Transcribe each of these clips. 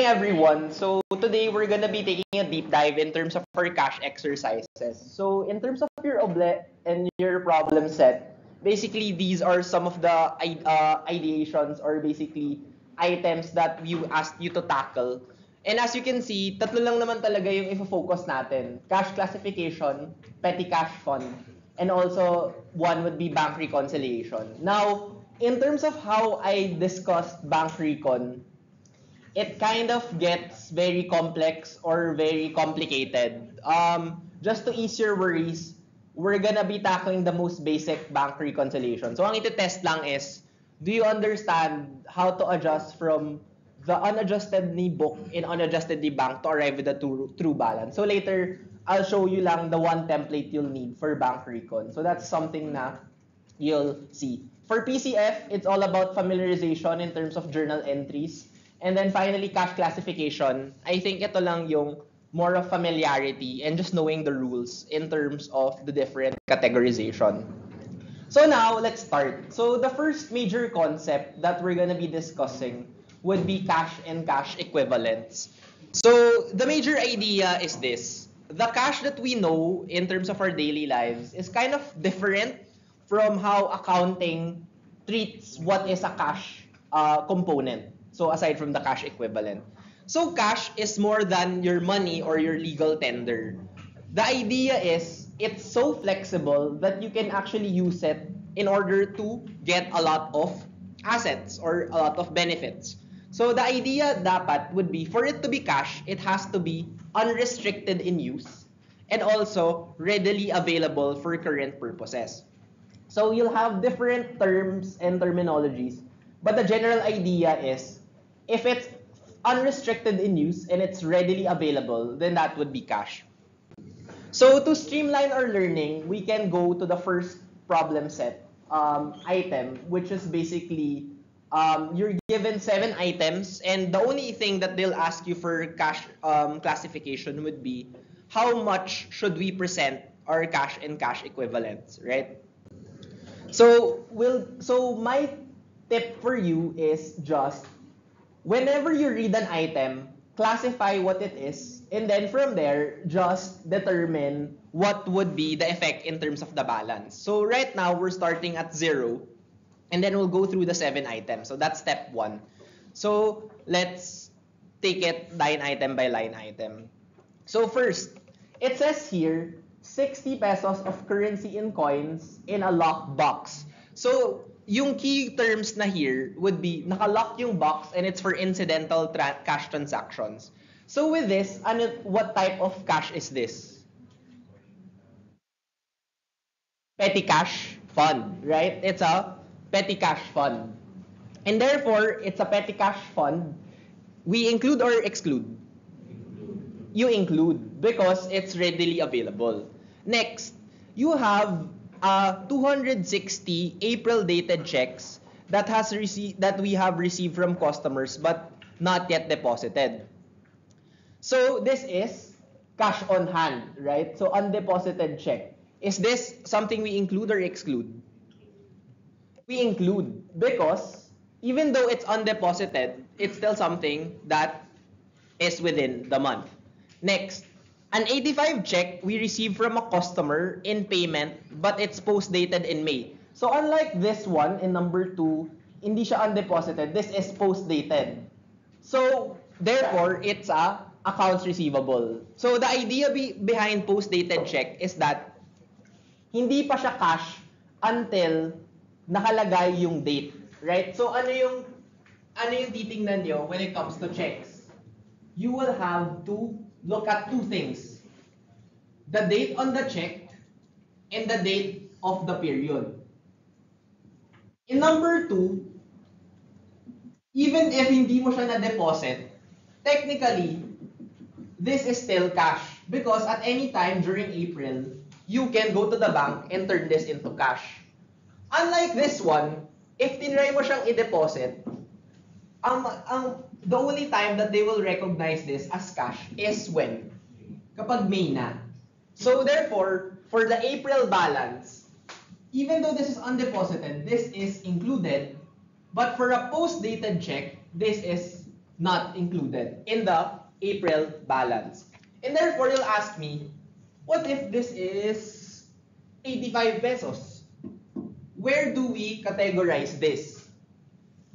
everyone. So today we're gonna be taking a deep dive in terms of our cash exercises. So in terms of your oblet and your problem set, basically these are some of the ideations or basically items that we asked you to tackle. And as you can see, tatlo lang naman talaga yung i-focus natin. Cash classification, petty cash fund, and also one would be bank reconciliation. Now, in terms of how I discussed bank recon, it kind of gets very complex or very complicated. Just to ease your worries, we're gonna be tackling the most basic bank reconciliation. So ang iti-test lang is, do you understand how to adjust from the unadjusted ni book in unadjusted ni bank to arrive at the true balance? So later, I'll show you lang the one template you'll need for bank recon. So that's something na you'll see. For PCF, it's all about familiarization in terms of journal entries. And then finally, cash classification. I think ito lang yung more of familiarity and just knowing the rules in terms of the different categorization. So now, let's start. So the first major concept that we're gonna be discussing would be cash and cash equivalents. So the major idea is this. The cash that we know in terms of our daily lives is kind of different from how accounting treats what is a cash component. So aside from the cash equivalent. So cash is more than your money or your legal tender. The idea is it's so flexible that you can actually use it in order to get a lot of assets or a lot of benefits. So the idea dapat would be for it to be cash, it has to be unrestricted in use and also readily available for current purposes. So you'll have different terms and terminologies, but the general idea is if it's unrestricted in use and it's readily available, then that would be cash. So to streamline our learning, we can go to the first problem set item, which is basically you're given 7 items, and the only thing that they'll ask you for cash classification would be how much should we present our cash and cash equivalents, right? So my tip for you is just whenever you read an item, classify what it is, and then from there, just determine what would be the effect in terms of the balance. So right now, we're starting at 0, and then we'll go through the 7 items. So that's step 1. So let's take it line item by line item. So first, it says here, 60 pesos of currency in coins in a locked box. So yung key terms na here would be nakalock yung box and it's for incidental cash transactions. So with this, what type of cash is this? Petty cash fund, right? It's a petty cash fund. And therefore, it's a petty cash fund. We include or exclude? You include because it's readily available. Next, you have 260 April dated checks that we have received from customers but not yet deposited. So this is cash on hand, right? So undeposited check. Is this something we include or exclude? We include because even though it's undeposited, it's still something that is within the month. Next, an 85 check we received from a customer in payment, but it's post-dated in May. So unlike this one in number 2, hindi siya undeposited. This is post-dated. So therefore, it's a accounts receivable. So the idea behind post-dated check is that hindi pa siya cash until nakalagay yung date, right? So ano yung titingnan nyo when it comes to checks? You will have to look at 2 things. The date on the check and the date of the period. In number 2, even if hindi mo siya na-deposit, technically, this is still cash because at any time during April, you can go to the bank and turn this into cash. Unlike this one, if tinry mo siyang i-deposit, the only time that they will recognize this as cash is when? Kapag May na. So therefore, for the April balance, even though this is undeposited, this is included, but for a post-dated check, this is not included in the April balance. And therefore, you'll ask me, what if this is 85 pesos? Where do we categorize this?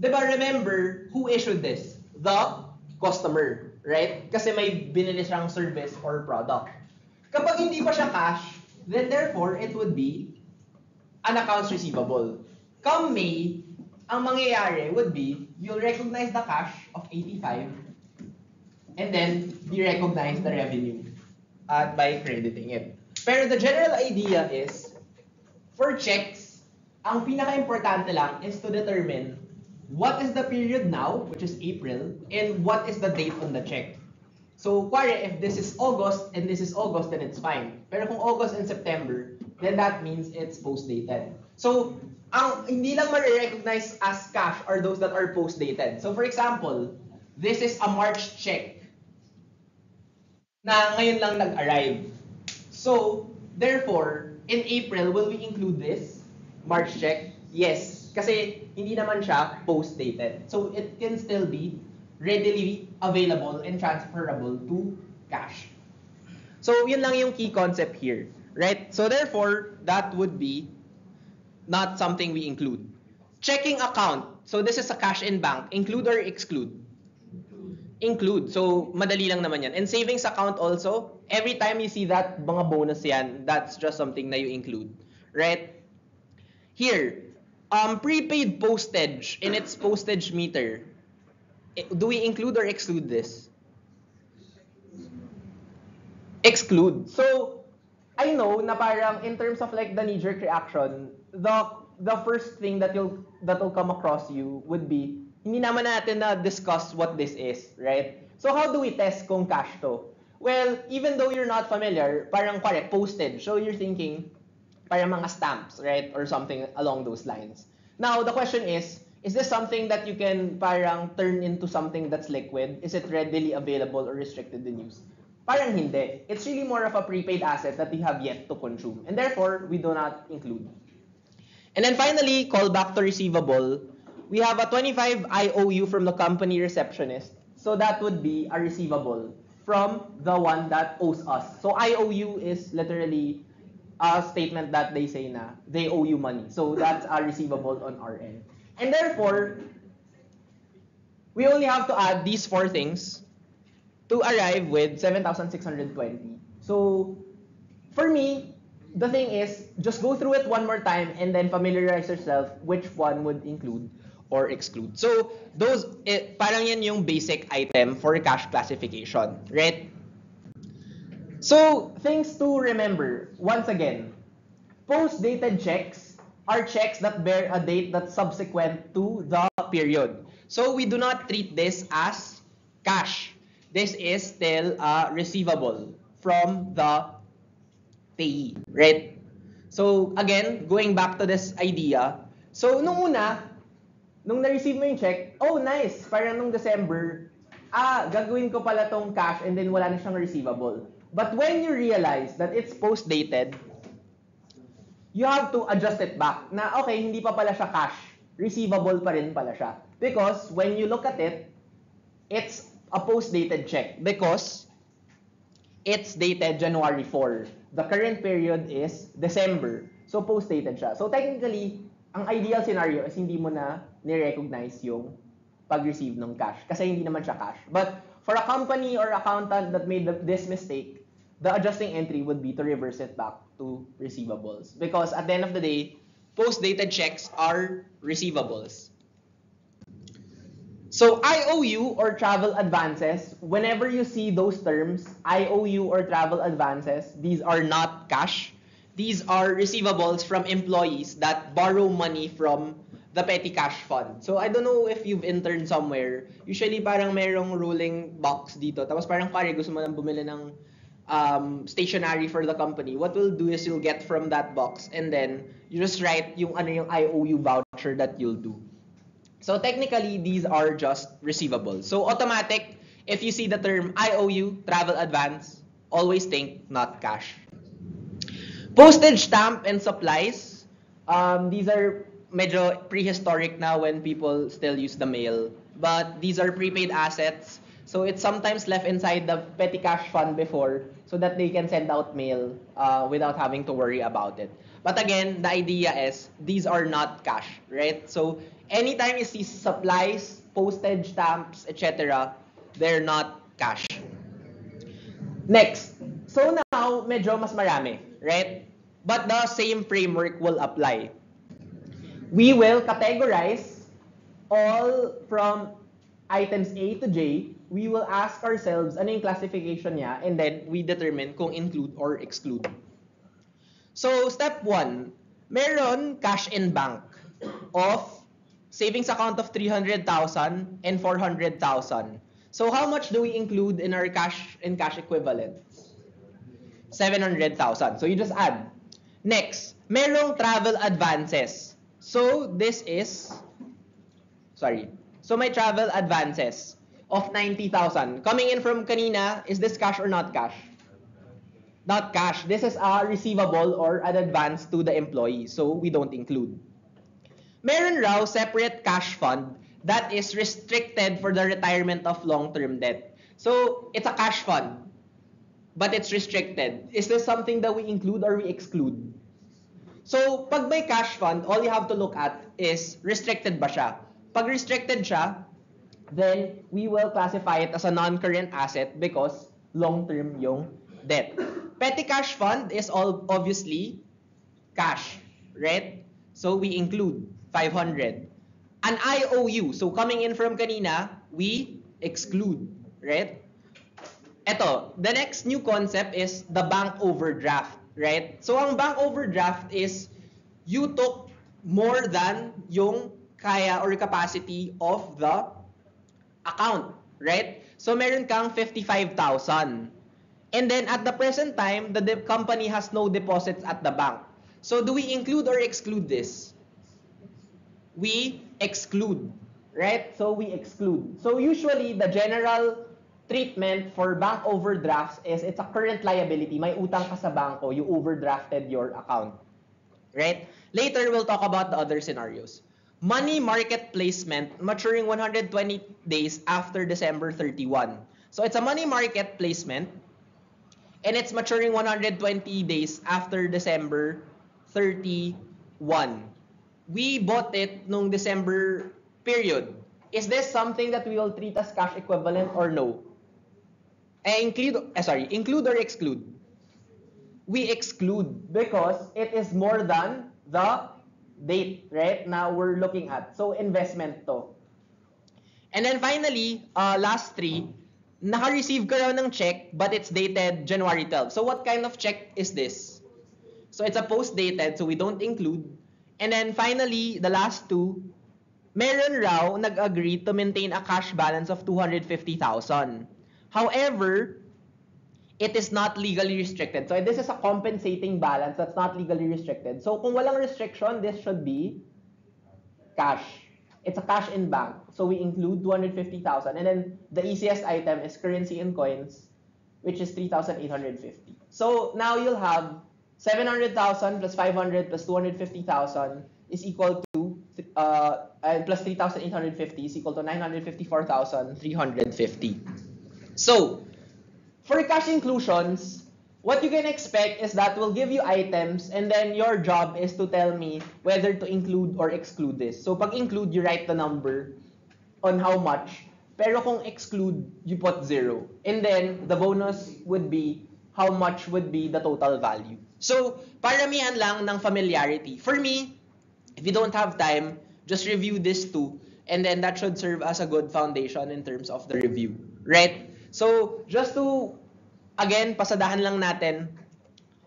Diba, remember, who issued this? The customer, right? Kasi may binili siyang service or product. Kapag hindi pa siya cash, then therefore, it would be an accounts receivable. Come May, ang mangyayari would be, you'll recognize the cash of 85 and then you recognize the revenue by crediting it. Pero the general idea is, for checks, ang pinaka-importante lang is to determine what is the period now, which is April, and what is the date on the check. So, kuwari, if this is August and this is August, then it's fine. Pero kung August and September, then that means it's post-dated. So, ang hindi lang ma-recognize as cash are those that are post-dated. So, for example, this is a March check na ngayon lang nag-arrive. So, therefore, in April, will we include this March check? Yes. Kasi hindi naman siya post-dated. So, it can still be readily available and transferable to cash. So, yun lang yung key concept here. Right? So, therefore, that would be not something we include. Checking account. So, this is a cash in bank. Include or exclude? Include. So, madali lang naman yan. And savings account also, every time you see that mga bonus yan, that's just something na you include. Right? Here, prepaid postage in its postage meter. Do we include or exclude this? Exclude. So, I know na parang in terms of like the knee-jerk reaction, the first thing that'll come across you would be, hindi naman natin na discuss what this is, right? So how do we test kung cash to? Well, even though you're not familiar, parang correct, postage. So you're thinking, parang mga stamps, right? Or something along those lines. Now, the question is this something that you can parang turn into something that's liquid? Is it readily available or restricted in use? Parang hindi. It's really more of a prepaid asset that we have yet to consume. And therefore, we do not include. And then finally, call back to receivable. We have a 25 IOU from the company receptionist. So that would be a receivable from the one that owes us. So IOU is literally a statement that they say na they owe you money. So that's a receivable on our end. And therefore, we only have to add these four things to arrive with 7,620. So for me, the thing is, just go through it one more time and then familiarize yourself which one would include or exclude. So those, parang yan yung basic item for cash classification, right? So things to remember, once again, post-dated checks are checks that bear a date that's subsequent to the period. So we do not treat this as cash. This is still a receivable from the payee, right? So again, going back to this idea, so nung una, nung na-receive mo yung check, oh nice, parang nung December, gagawin ko pala tong cash and then wala na siyang receivable. But when you realize that it's post-dated, you have to adjust it back na okay, hindi pa pala siya cash, receivable pa rin pala siya. Because when you look at it, it's a post-dated check because it's dated January 4. The current period is December. So post-dated siya. So technically, ang ideal scenario is hindi mo na ni-recognize yung pag-receive ng cash kasi hindi naman siya cash. But for a company or accountant that made this mistake, the adjusting entry would be to reverse it back to receivables. Because at the end of the day, post-dated checks are receivables. So IOU or travel advances, whenever you see those terms, IOU or travel advances, these are not cash. These are receivables from employees that borrow money from the petty cash fund. So I don't know if you've interned somewhere. Usually parang merong ruling box dito. Tapos parang pare gusto mo lang bumili ng stationery for the company. What we'll do is you'll get from that box and then you just write yung yung IOU voucher that you'll do. So technically, these are just receivables. So automatic, if you see the term IOU, travel advance, always think not cash. Postage stamp and supplies. These are medyo prehistoric now when people still use the mail. but these are prepaid assets. So it's sometimes left inside the petty cash fund before so that they can send out mail without having to worry about it. But again, the idea is these are not cash, right? So anytime you see supplies, postage stamps, etc., they're not cash. Next. So now, medyo mas marami, right? But the same framework will apply. We will categorize all from items A to J. We will ask ourselves ano yung classification niya, and then we determine kung include or exclude. So, step 1, meron cash in bank of savings account of 300,000 and 400,000. So, how much do we include in our cash and cash equivalents? 700,000. So, you just add. Next, merong travel advances. So, this is, so my travel advances of 90,000. Coming in from kanina, is this cash or not cash? Not cash. This is a receivable or an advance to the employee. So, we don't include. Meron raw separate cash fund that is restricted for the retirement of long-term debt. So, it's a cash fund, but it's restricted. Is this something that we include or we exclude? So, pag may cash fund, all you have to look at is restricted ba siya? Pag restricted siya, then we will classify it as a non-current asset because long-term yung debt. Petty cash fund is all obviously cash, right? So, we include 500. An IOU, so coming in from kanina, we exclude, right? Eto, the next new concept is the bank overdraft, right? So, ang bank overdraft is you took more than yung kaya or capacity of the account, right? So, meron kang 55,000. And then, at the present time, the company has no deposits at the bank. So, do we include or exclude this? We exclude, right? So, we exclude. So, usually, the general treatment for bank overdrafts is it's a current liability. May utang ka sa banko, you overdrafted your account, right? Later, we'll talk about the other scenarios. Money market placement maturing 120 days after December 31. So, it's a money market placement and it's maturing 120 days after December 31. We bought it nung December period. Is this something that we will treat as cash equivalent or no? Include or exclude? We exclude because it is more than the date, right? Now we're looking at. So, investment to. And then finally, last three, naka-receive ka raw ng check but it's dated January 12. So, what kind of check is this? So, it's a post-dated, so we don't include. And then finally, the last two, meron raw nag-agree to maintain a cash balance of 250,000. However, it is not legally restricted. So this is a compensating balance that's not legally restricted. So kung walang restriction, this should be cash. It's a cash in bank. So we include 250,000. And then the easiest item is currency and coins, which is 3,850. So now you'll have 700,000 plus 500 plus 250,000 is equal to, plus 3,850 is equal to 954,350. So, for cash inclusions, what you can expect is that we'll give you items and then your job is to tell me whether to include or exclude this. So, pag include, you write the number on how much. Pero kung exclude, you put 0. And then, the bonus would be how much would be the total value. So, paramihan lang ng familiarity. For me, if you don't have time, just review this too. And then that should serve as a good foundation in terms of the review. Right? So, just to, again, pasadahan lang natin,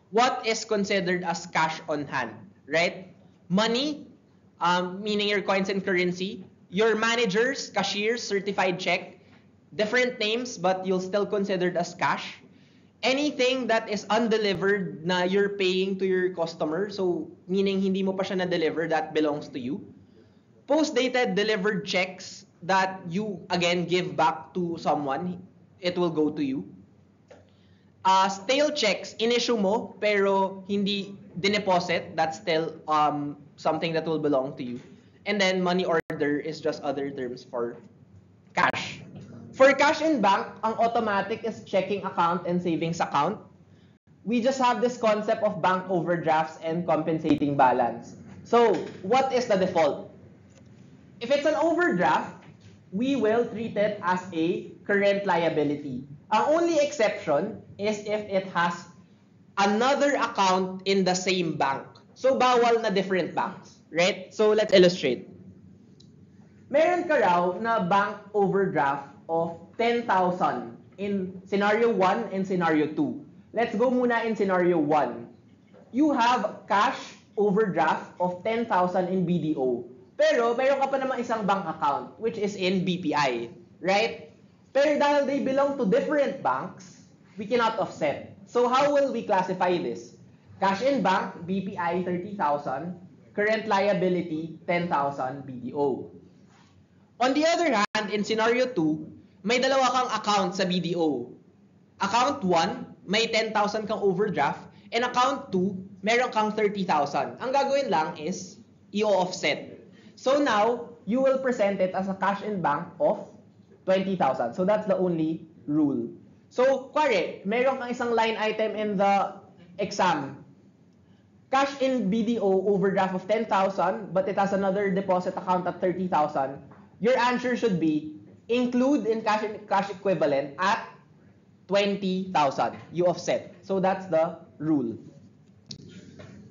what is considered as cash on hand, right? Money, meaning your coins and currency, your managers, cashiers, certified check, different names, but you'll still consider it as cash. Anything that is undelivered na you're paying to your customer, so meaning hindi mo pa siya na-deliver, that belongs to you. Post-dated delivered checks that you, again, give back to someone, it will go to you. Stale checks, in-issue mo, pero hindi dineposit, that's still something that will belong to you. And then money order is just other terms for For cash in bank, ang automatic is checking account and savings account. We just have this concept of bank overdrafts and compensating balance. So, what is the default? If it's an overdraft, we will treat it as a current liability. Ang only exception is if it has another account in the same bank. So, bawal na different banks, right? So, let's illustrate. Meron ka raw na bank overdraft of 10,000 in scenario 1 and scenario 2. Let's go muna in scenario 1. You have cash overdraft of 10,000 in BDO. Pero meron ka pa naman isang bank account which is in BPI, right? Pero dahil they belong to different banks, we cannot offset. So how will we classify this? Cash in bank, BPI 30,000, current liability 10,000 BDO. On the other hand, in scenario 2, may dalawa kang account sa BDO. Account 1, may 10,000 kang overdraft, and account 2, meron kang 30,000. Ang gagawin lang is i-offset. So now, you will present it as a cash in bank of 20,000. So that's the only rule. So, kware, meron kang isang line item in the exam. Cash in BDO overdraft of 10,000, but it has another deposit account at 30,000. Your answer should be include in cash equivalent at 20,000. You offset. So that's the rule.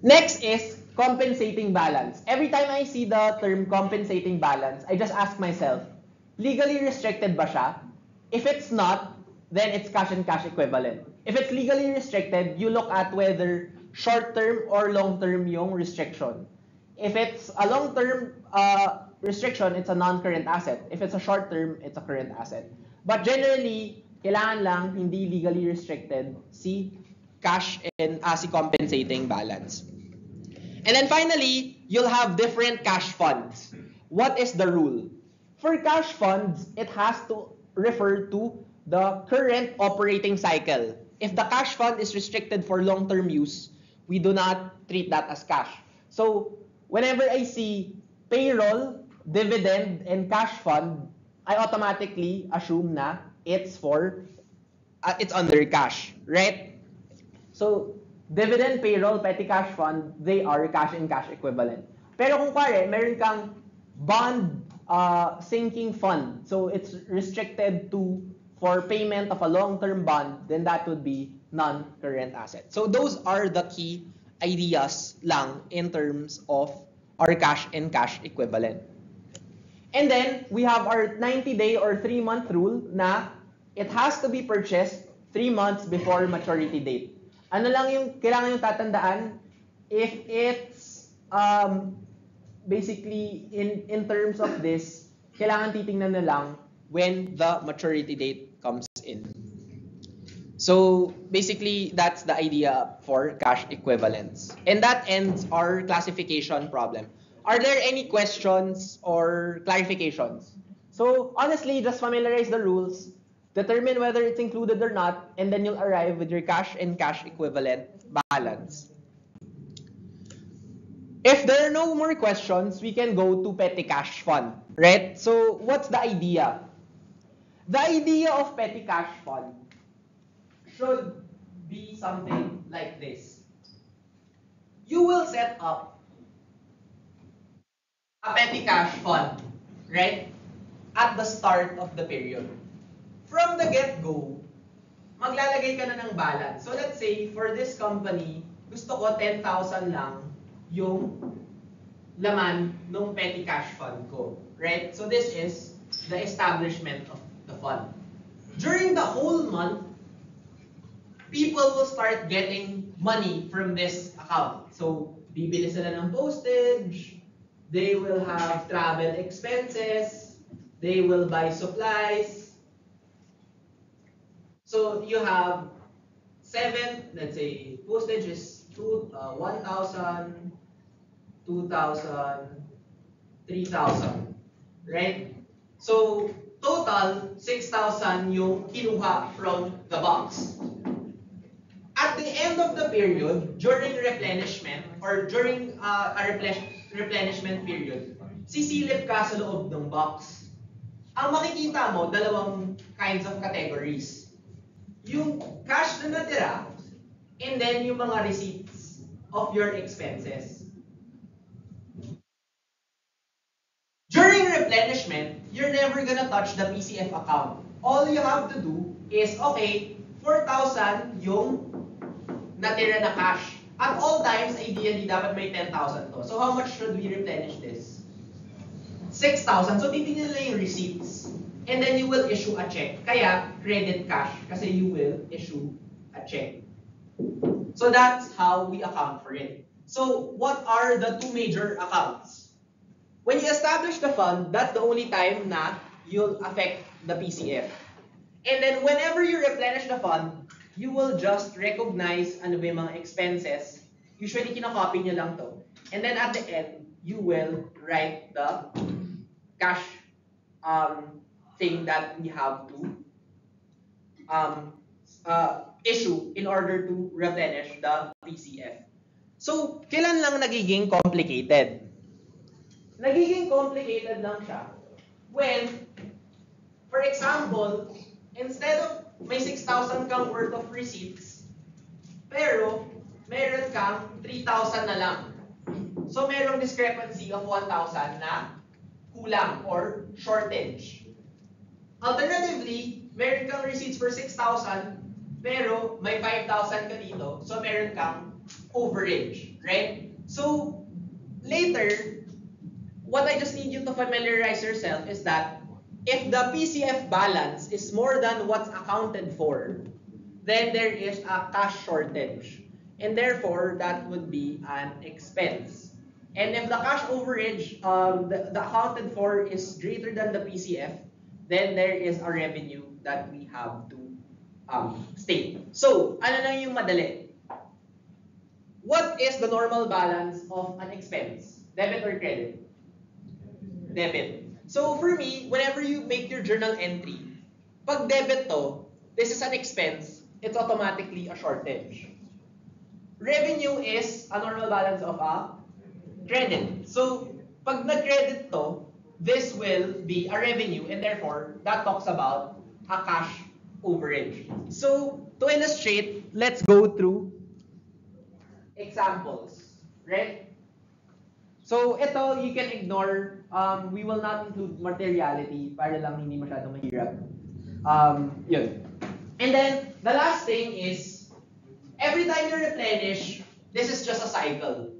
Next is compensating balance. Every time I see the term compensating balance, I just ask myself, legally restricted ba siya? If it's not, then it's cash and cash equivalent. If it's legally restricted, you look at whether short-term or long-term yung restriction. If it's a long-term restriction, it's a non-current asset. If it's a short-term, it's a current asset. But generally, kailangan lang hindi legally restricted si cash and si compensating balance. And then finally, you'll have different cash funds. What is the rule? For cash funds, it has to refer to the current operating cycle. If the cash fund is restricted for long-term use, we do not treat that as cash. So, whenever I see payroll, dividend, and cash fund, I automatically assume na it's under cash, right? So, dividend, payroll, petty cash fund, they are cash and cash equivalent. Pero kung pare, meron kang bond sinking fund, so it's restricted for payment of a long-term bond, then that would be non-current asset. So those are the key ideas lang in terms of our cash and cash equivalent. And then, we have our 90-day or 3-month rule na it has to be purchased 3 months before maturity date. Ano lang yung kailangan yung tatandaan? If it's basically in terms of this, kailangan titingnan na lang when the maturity date comes in. So basically, that's the idea for cash equivalents. And that ends our classification problem. Are there any questions or clarifications? So honestly, just familiarize the rules, determine whether it's included or not, and then you'll arrive with your cash and cash equivalent balance. If there are no more questions, we can go to petty cash fund, right? So what's the idea? The idea of petty cash fund should be something like this. You will set up a petty cash fund, right? At the start of the period. From the get-go, maglalagay ka na ng balance. So let's say, for this company, gusto ko 10,000 lang yung laman ng petty cash fund ko, right? So this is the establishment of the fund. During the whole month, people will start getting money from this account. So, bibili sila ng postage, they will have travel expenses, they will buy supplies. So, you have 7, let's say, postage is 1,000, 2,000, 3,000, right? So, total, 6,000 yung kinuha from the box. At the end of the period, during replenishment, or during a replenishment period, sisilip ka sa loob ng box. ang makikita mo, dalawang kinds of categories. Yung cash na natira, and then yung mga receipts of your expenses. During replenishment, you're never gonna touch the PCF account. All you have to do is, okay, 4,000 yung natira na cash. At all times, ideally, dapat may 10,000 to. So how much should we replenish this? 6,000. So titingnan nila yung receipts. And then you will issue a check. Kaya, credit cash. Kasi you will issue a check. So that's how we account for it. So what are the two major accounts? When you establish the fund, that's the only time na you'll affect the PCF. And then whenever you replenish the fund, you will just recognize ano ba yung mga expenses. Usually, kinakopy nyo lang to. And then at the end, you will write the cash thing that we have to issue in order to replenish the PCF. So, kailan lang nagiging complicated? Nagiging complicated lang siya when, for example, instead of may 6,000 kang worth of receipts, pero meron kang 3,000 na lang. So, merong discrepancy of 1,000 na kulang or shortage. Alternatively, meron kang receipts for 6,000, pero may 5,000 ka dito, so meron kang overage, right? So, later, what I just need you to familiarize yourself is that if the PCF balance is more than what's accounted for, then there is a cash shortage. And therefore, that would be an expense. And if the cash overage, the accounted for is greater than the PCF, then there is a revenue that we have to state. So, ano lang yung madali? What is the normal balance of an expense? Debit or credit? Debit. So for me, whenever you make your journal entry, pag debit to, this is an expense, it's automatically a shortage. Revenue is a normal balance of a credit. So pag nag-credit to, this will be a revenue, and therefore, that talks about a cash overage. So to illustrate, let's go through examples, right? So ito, you can ignore. We will not include materiality para lang hindi masyadong mahirap. Yun. And then, the last thing is, every time you replenish, this is just a cycle.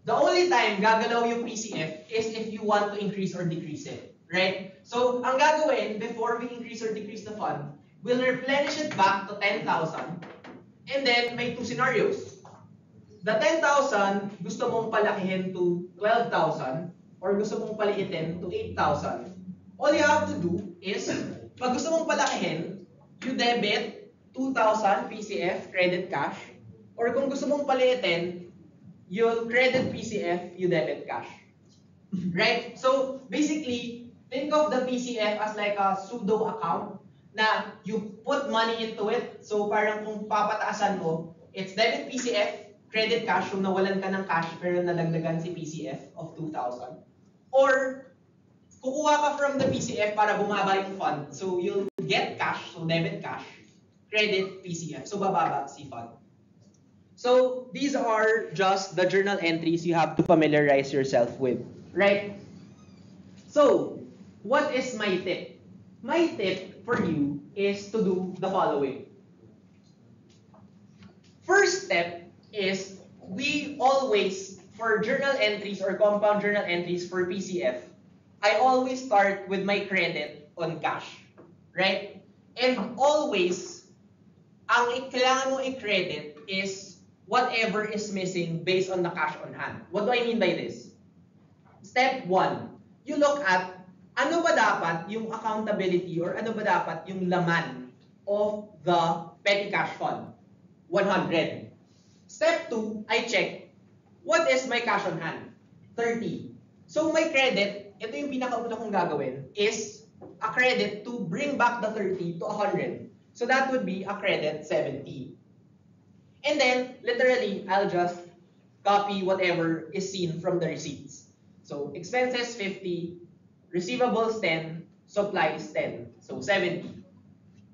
The only time gagalaw yung PCF is if you want to increase or decrease it, right? So, ang gagawin, before we increase or decrease the fund, we'll replenish it back to 10,000. And then, may two scenarios. The 10,000, gusto mong palakihin to 12,000 or gusto mong paliitin to 8,000. All you have to do is, pag gusto mong palakihin, you debit 2,000 PCF, credit cash. Or kung gusto mong paliitin, you'll credit PCF, you debit cash. Right? So, basically, think of the PCF as like a pseudo account na you put money into it. So, parang kung papataasan mo, it's debit PCF, credit cash, kung nawalan ka ng cash pero nalagdagan si PCF of 2,000. Or, kukuha ka from the PCF para bumaba yung fund. So, you'll get cash, so debit cash, credit PCF. So, bababa si fund. So, these are just the journal entries you have to familiarize yourself with, right? So, what is my tip? My tip for you is to do the following. First step is we always, for journal entries or compound journal entries for PCF, I always start with my credit on cash, right? And always, ang kailangan mo i-credit is whatever is missing based on the cash on hand. What do I mean by this? Step 1, you look at ano ba dapat yung accountability or ano ba dapat yung laman of the petty cash fund? 100. Step 2, I check, what is my cash on hand? 30. So my credit, ito yung pinakauna kong gagawin, is a credit to bring back the 30 to 100. So that would be a credit 70. And then, literally, I'll just copy whatever is seen from the receipts. So expenses 50, receivables 10, supply is 10. So 70.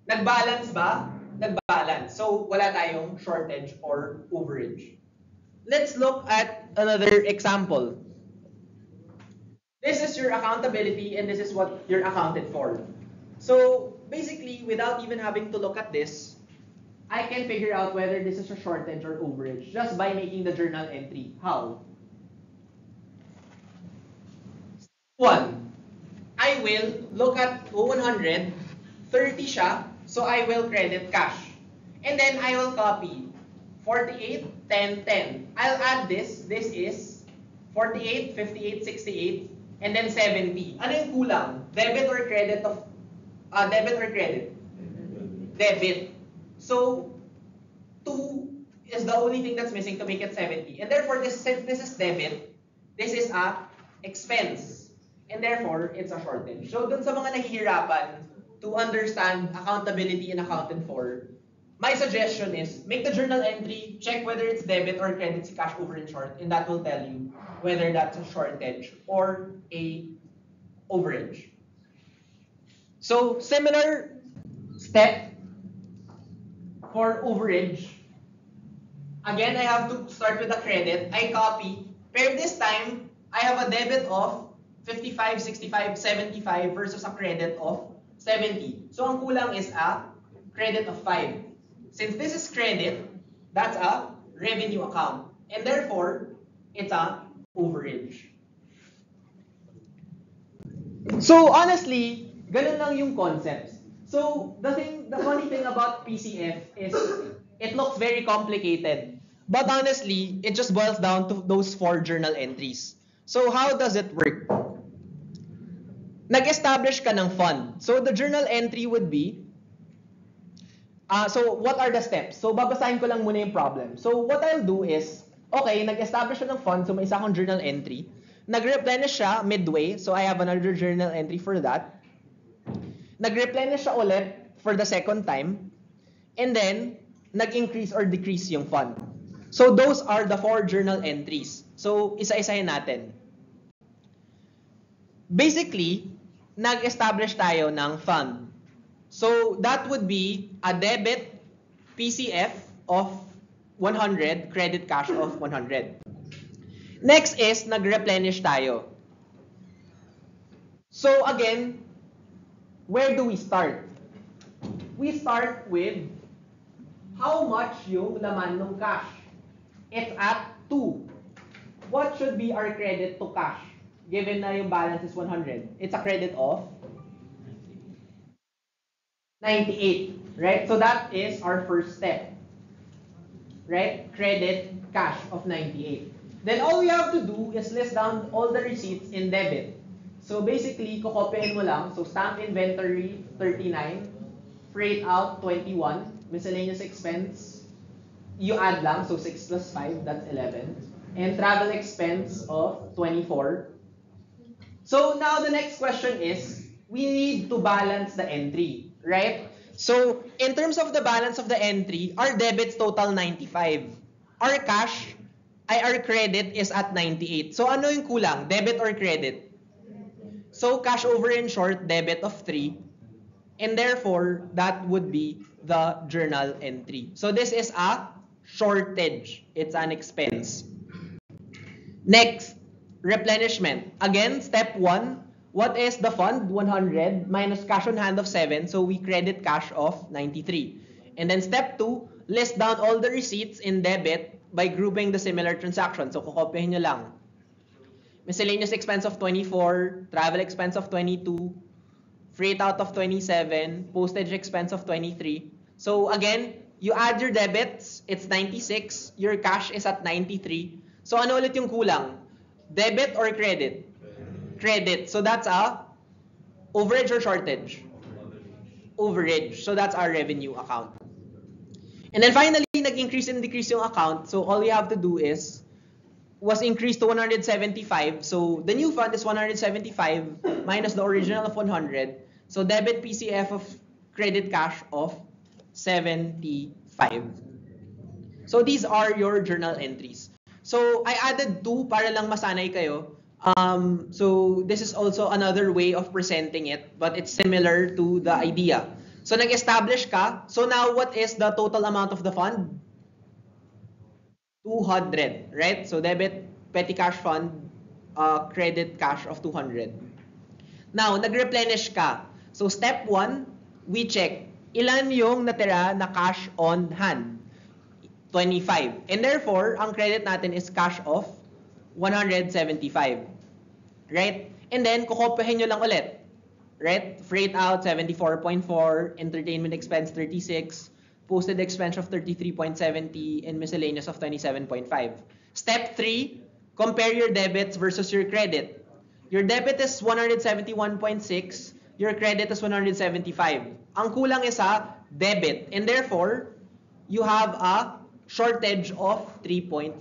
Nag-balance ba? Nag-balance. So wala tayong shortage or overage. Let's look at another example. This is your accountability and this is what you're accounted for. So basically, without even having to look at this, I can figure out whether this is a shortage or overage just by making the journal entry. How? 1. I will look at 100, 30 siya, so I will credit cash. And then I will copy 48, 10, 10. I'll add this. This is 48, 58, 68, and then 70. Ano yung kulang? Debit or credit of debit or credit? Debit. So 2 is the only thing that's missing to make it 70. And therefore, since this is debit, this is a expense. And therefore, it's a shortage. So dun sa mga nahihirapan to understand accountability and accounted for, my suggestion is make the journal entry, check whether it's debit or credit si cash over and short, and that will tell you whether that's a shortage or a overage. So similar step for overage. Again, I have to start with a credit. I copy. Pero this time, I have a debit of 55, 65, 75 versus a credit of 70. So ang kulang is a credit of 5. Since this is credit, that's a revenue account. And therefore, it's a overage. So honestly, ganun lang yung concepts. So the funny thing about PCF is it looks very complicated. But honestly, it just boils down to those 4 journal entries. So how does it work? Nag-establish ka ng fund. So the journal entry would be, so what are the steps? So babasahin ko lang muna yung problem. So what I'll do is, okay, nag-establish siya ng fund, so may isa akong journal entry. Nag-replenish siya midway, so I have another journal entry for that. Nag-replenish siya ulit for the second time. And then, nag-increase or decrease yung fund. So those are the 4 journal entries. So isa-isahin natin. Basically, nag-establish tayo ng fund. So that would be a debit PCF of 100, credit cash of 100. Next is nag-replenish tayo. So again, where do we start? We start with how much yung laman ng cash. It's at 2. What should be our credit to cash? Given na yung balance is 100. It's a credit of 98, right? So that is our first step, right? Credit cash of 98. Then all we have to do is list down all the receipts in debit. So basically, kukopyahin mo lang. So stamp inventory, 39. Freight out, 21. Miscellaneous expense, you add lang. So 6 plus 5, that's 11. And travel expense of 24. So now the next question is, we need to balance the entry, right? So in terms of the balance of the entry, our debits total 95. Our credit is at 98. So ano yung kulang? Debit or credit? So cash over and short, debit of 3. And therefore, that would be the journal entry. So this is a shortage. It's an expense. Next, replenishment. Again, step 1. What is the fund? 100 minus cash on hand of 7. So we credit cash of 93. And then step 2, list down all the receipts in debit by grouping the similar transactions. So kukopyahin nyo lang. Miscellaneous expense of 24, travel expense of 22, freight out of 27, postage expense of 23. So again, you add your debits, it's 96, your cash is at 93. So ano ulit yung kulang? Debit or credit? Credit. So that's a overage or shortage? Overage. So that's our revenue account. And then finally, nag-increase and decrease yung account. So all you have to do is, was increased to 175. So the new fund is 175 minus the original of 100. So debit PCF of credit cash of 75. So these are your journal entries. So I added 2 para lang masanay kayo. So this is also another way of presenting it, but it's similar to the idea. So nag-establish ka. So now what is the total amount of the fund? 200, right? So debit petty cash fund, credit cash of 200. Now, nag-replenish ka. So step 1, we check ilan yung natira na cash on hand. 25. And therefore, ang credit natin is cash of 175. Right? And then, kukopihin nyo lang ulit. Right? Freight out, 74.4. Entertainment expense, 36. Posted expense of 33.70. And miscellaneous of 27.5. Step 3, compare your debits versus your credit. Your debit is 171.6. Your credit is 175. Ang kulang is sa debit. And therefore, you have a shortage of 3.4.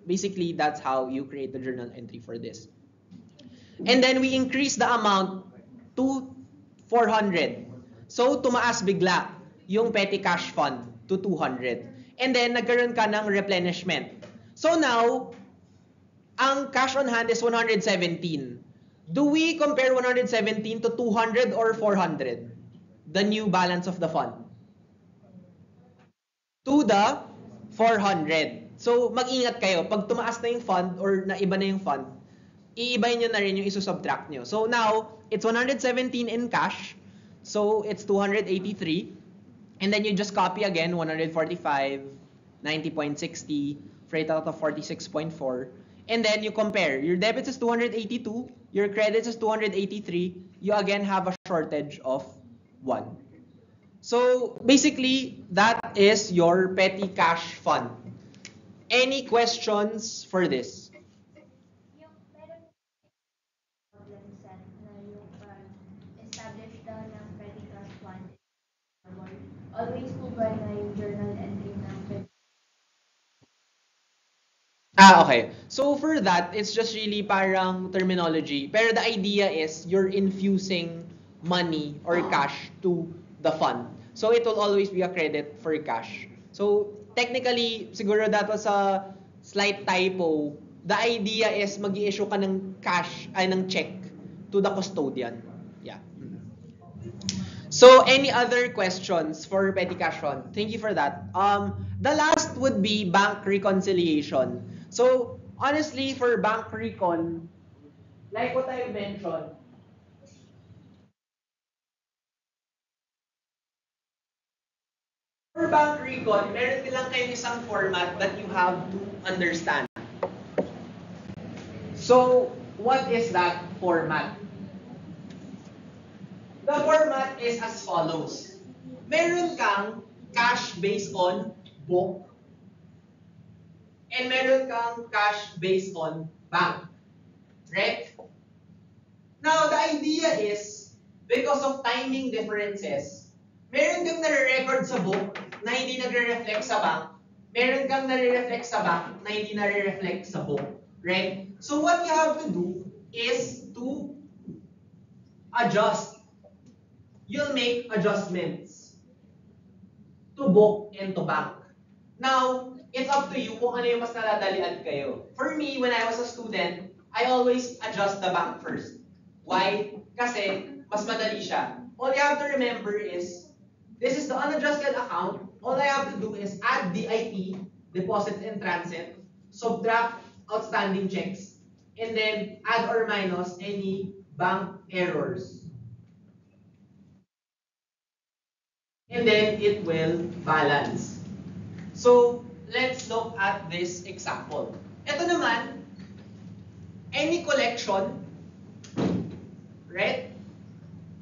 Basically, that's how you create the journal entry for this. And then we increase the amount to 400. So, tumaas bigla yung petty cash fund to 200. And then, nagkaroon ka ng replenishment. So now, ang cash on hand is 117. Do we compare 117 to 200 or 400? The new balance of the fund. To the 400. So, mag-ingat kayo. Pag tumaas na yung fund or naiba na yung fund, iibay nyo na rin yung isusubtract nyo. So now, it's 117 in cash. So it's 283. And then you just copy again, 145, 90.60, freight out of 46.4. And then you compare. Your debits is 282. Your credits is 283. You again have a shortage of 1. So basically, that is your petty cash fund. Any questions for this? Always po ba na yung journal entry ng Okay. So for that, it's just really parang terminology. Pero the idea is you're infusing money or cash to the fund. So it will always be a credit for cash. So technically, siguro that was a slight typo. The idea is mag-i-issue ka ng cash, ay ng check to the custodian. Yeah. So any other questions for petty cash fund? Thank you for that. The last would be bank reconciliation. So honestly, for bank recon, like what I mentioned, for bank recon, meron nilang kayo isang format that you have to understand. So what is that format? The format is as follows. Meron kang cash based on book, and meron kang cash based on bank. Right? Now, the idea is, because of timing differences, meron kang nare-record sa book na hindi nagre-reflect sa bank. Meron kang nare-reflect sa bank na hindi nare-reflect sa book. Right? So what you have to do is to adjust. You'll make adjustments to book and to bank. Now, it's up to you kung ano yung mas naladalian kayo. For me, when I was a student, I always adjust the bank first. Why? Kasi mas madali siya. All you have to remember is, this is the unadjusted account. All I have to do is add DIT, deposit in transit, subtract outstanding checks, and then add or minus any bank errors. And then it will balance. So, let's look at this example. Ito naman, any collection, right?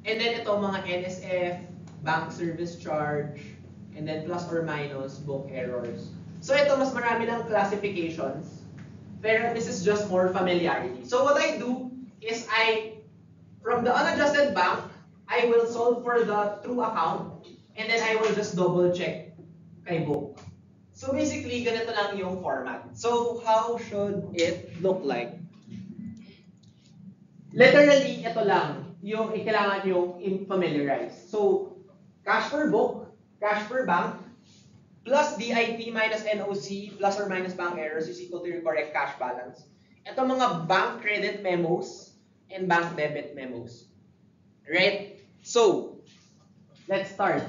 And then ito mga NSF, bank service charge, and then plus or minus book errors. So ito mas marami lang classifications, pero this is just more familiarity. So what I do is from the unadjusted bank, I will solve for the true account, and then I will just double check kay book. So basically, ganito lang yung format. So how should it look like? Literally, ito lang yung kailangan yung familiarize. So cash per book, cash per bank, plus DIT minus NOC plus or minus bank errors is equal to your correct cash balance. Ito mga bank credit memos and bank debit memos. Right? So, let's start.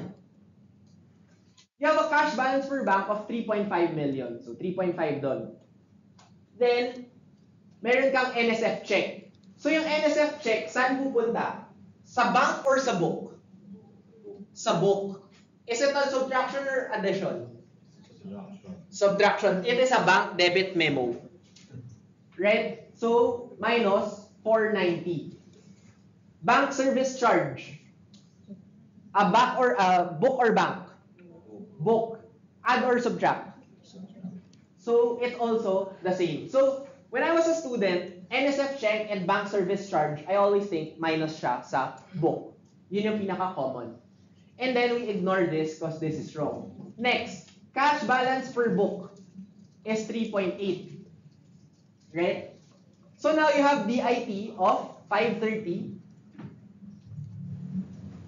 You have a cash balance per bank of 3.5 million. So, 3.5 doon. Then, meron kang NSF check. So, yung NSF check, saan pupunta? Sa bank or sa book? Sa book. Is it a subtraction or addition? Subtraction. It is a bank debit memo. Right? So, minus 490. Bank service charge. A back or a book or bank? Book. Add or subtract? So, it's also the same. So, when I was a student, NSF check and bank service charge, I always think minus siya sa book. Yun yung pinaka-common. And then we ignore this because this is wrong. Next, cash balance per book is 3.8. Right? So now you have DIT of 530.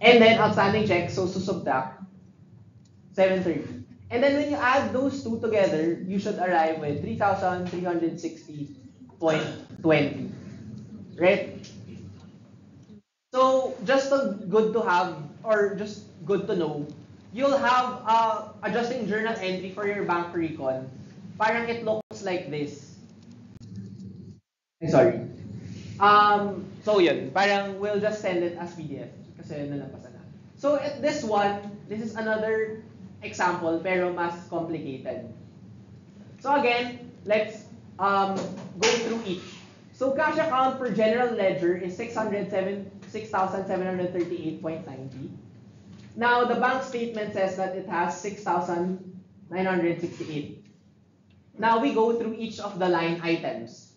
And then outstanding check, so subtract 730. And then when you add those two together, you should arrive with 3,360.20. Right? So just good to have, or just good to know, you'll have adjusting journal entry for your bank recon. Parang it looks like this. Sorry. So yun, parang we'll just send it as PDF kasi nalampasan na. So at this one, this is another example pero mas complicated. So again, let's go through each. So cash account per general ledger is 6,738.90. Now the bank statement says that it has 6,968. Now we go through each of the line items.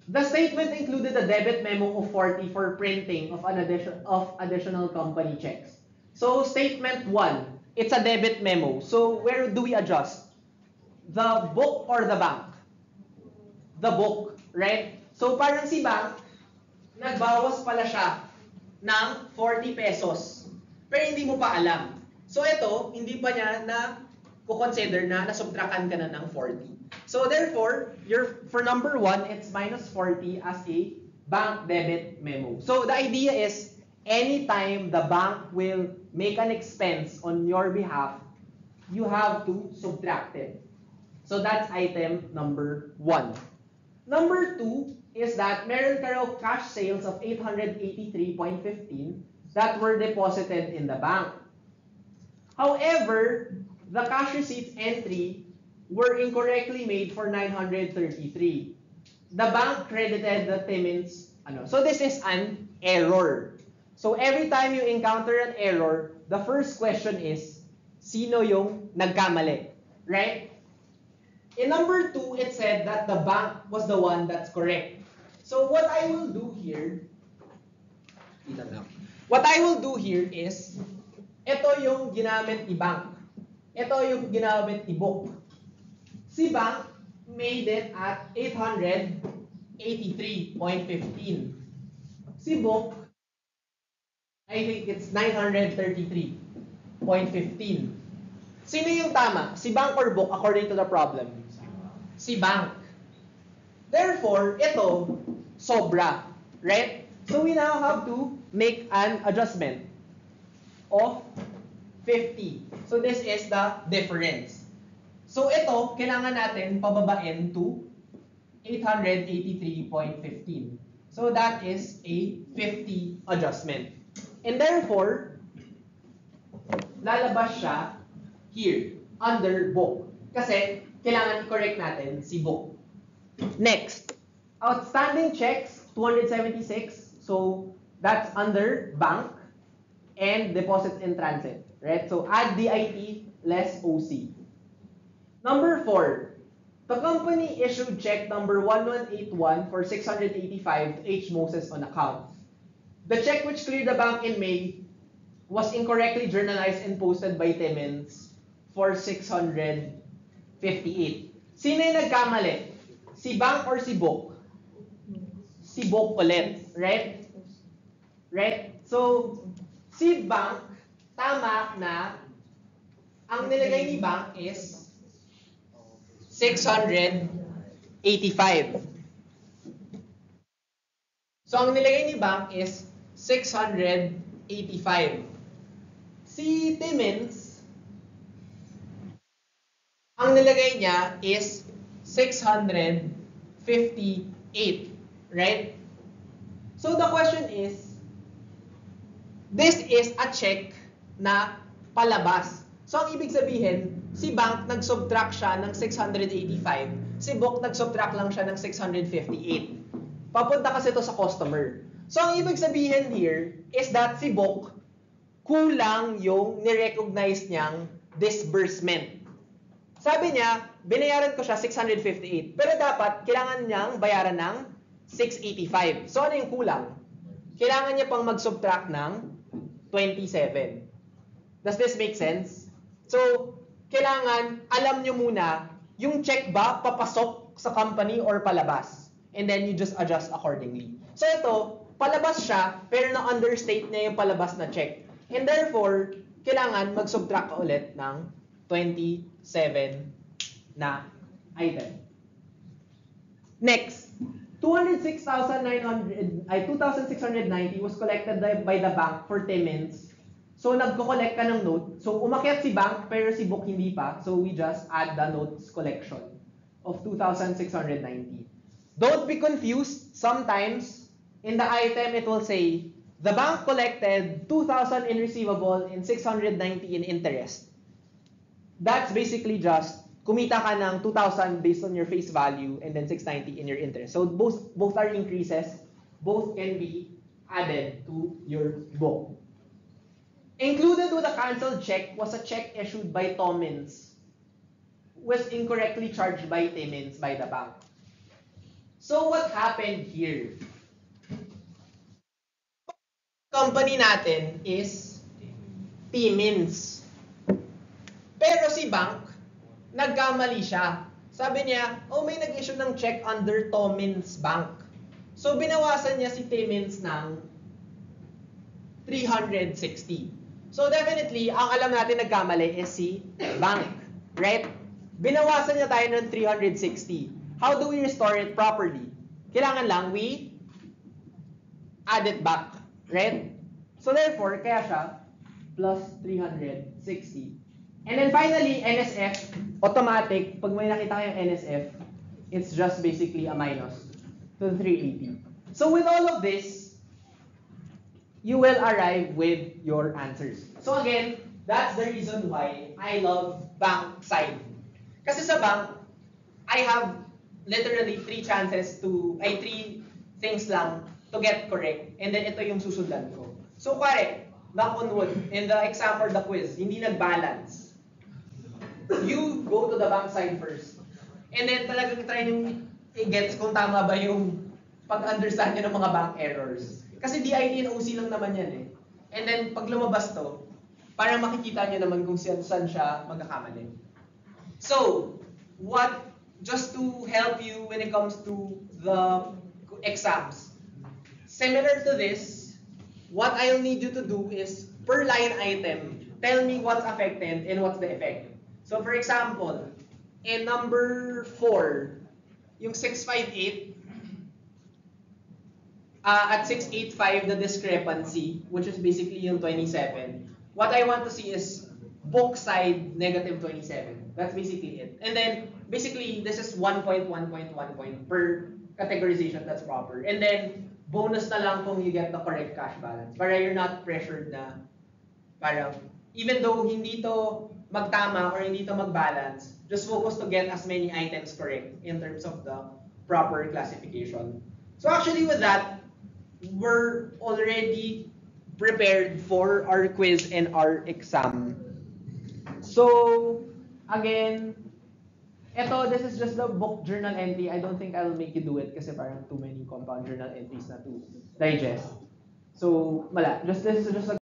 The statement included a debit memo of 40 for printing of additional company checks. So statement 1, it's a debit memo. So where do we adjust? The book or the bank? The book, right? So parang si bank, nagbawas pala siya ng 40 pesos. Pero hindi mo pa alam. So ito, hindi pa niya na consider na nasubtrakan ka na ng 40. So therefore, for number 1, it's minus 40 as a bank debit memo. So the idea is, anytime the bank will make an expense on your behalf, you have to subtract it. So that's item number 1. Number 2 is that meron ka raw cash sales of 883.15 that were deposited in the bank. However, the cash receipts entry were incorrectly made for 933. The bank credited the Timmins. So this is an error. So every time you encounter an error, the first question is, sino yung nagkamali? Right? In number 2, it said that the bank was the one that's correct. So what I will do here is, ito yung ginamit ni bank. Ito yung ginamit ni book. Si bank made it at 883.15. Si book, I think it's 933.15. Sino yung tama? Si bank or book according to the problem? Si bank. Therefore, ito, sobra. Right? So we now have to make an adjustment of 50. So this is the difference. So ito, kailangan natin pababain to 883.15. So that is a 50 adjustment. And therefore, lalabas siya here, under book. Kasi kailangan i-correct natin si book. Next, outstanding checks, 276. So that's under bank and deposits in transit. Right? So add DIT less OC. Number 4, the company issued check number 1181 for 685 to H. Moses on account. The check which cleared the bank in May was incorrectly journalized and posted by Timmins for 658. Sino yung nagkamali? Si bank or si book? Si book ulit, right? Right? So, si bank, tama na ang nilagay ni bank is 685. So, ang nilagay ni bank is 685. Si Timmins, ang nilagay niya is 658. Right? So, the question is, this is a check na palabas. So, ang ibig sabihin, si bank nag-subtract siya ng 685, si book nag-subtract lang siya ng 658. Papunta kasi ito sa customer. So, ang ibig sabihin here is that si book, kulang yung nirecognize niyang disbursement. Sabi niya, binayaran ko siya 658, pero dapat kailangan niyang bayaran ng 685. So, ano yung kulang? Kailangan niya pang mag-subtract ng 27. Does this make sense? So, kailangan alam niyo muna yung check ba papasok sa company or palabas. And then you just adjust accordingly. So ito, palabas siya, pero na-understate niya yung palabas na check. And therefore, kailangan mag-subtract ka ulit ng 27 na item. Next, 206,690 was collected by the bank for Timmins. So nagko-collect ka ng note. So umakyat si bank, pero si book hindi pa. So we just add the notes collection of 2,690. Don't be confused. Sometimes, in the item, it will say, the bank collected 2,000 in receivable and 690 in interest. That's basically just, kumita ka ng 2,000 based on your face value and then 690 in your interest. So both are increases. Both can be added to your book. Included with the canceled check was a check issued by Timmins, was incorrectly charged by Timmins by the bank. So what happened here? Company natin is Timmins. Pero si bank, nagkamali siya. Sabi niya, oh, may nag-issue ng check under Timmins Bank. So binawasan niya si Timmins ng 360. So definitely, ang alam natin nagkamali is si bank. Right? Binawasan niya tayo ng 360. How do we restore it properly? Kailangan lang we add it back, right? So therefore, kaya siya plus 360. And then finally, NSF, automatic, pag may nakita kayong NSF, it's just basically a minus to the 380. So with all of this, you will arrive with your answers. So again, that's the reason why I love bank side. Kasi sa bank, I have literally 3 things lang to get correct. And then ito yung susundan ko. So pare, knock on wood, in the exam or the quiz, hindi nag-balance. You go to the bank side first. And then talagang try nyo i-gets kung tama ba yung pag-understand nyo ng mga bank errors. Kasi DIT and OC lang naman yan eh. And then pag lumabas to, parang makikita nyo naman kung saan siya magkakamali. So, just to help you when it comes to the exams. Similar to this, what I'll need you to do is, per line item, tell me what's affected and what's the effect. So for example, in number 4, yung 658, at 685, the discrepancy, which is basically yung 27, what I want to see is book side negative 27. That's basically it. And then, basically, this is 1.1.1 point per categorization that's proper. And then, bonus na lang kung you get the correct cash balance. Para you're not pressured na, parang, even though hindi to magtama or hindi to magbalance, just focus to get as many items correct in terms of the proper classification. So actually with that, we're already prepared for our quiz and our exam. So, again, this is just the book journal entry. I don't think I'll make you do it kasi parang too many compound journal entries na to digest. So, this is just a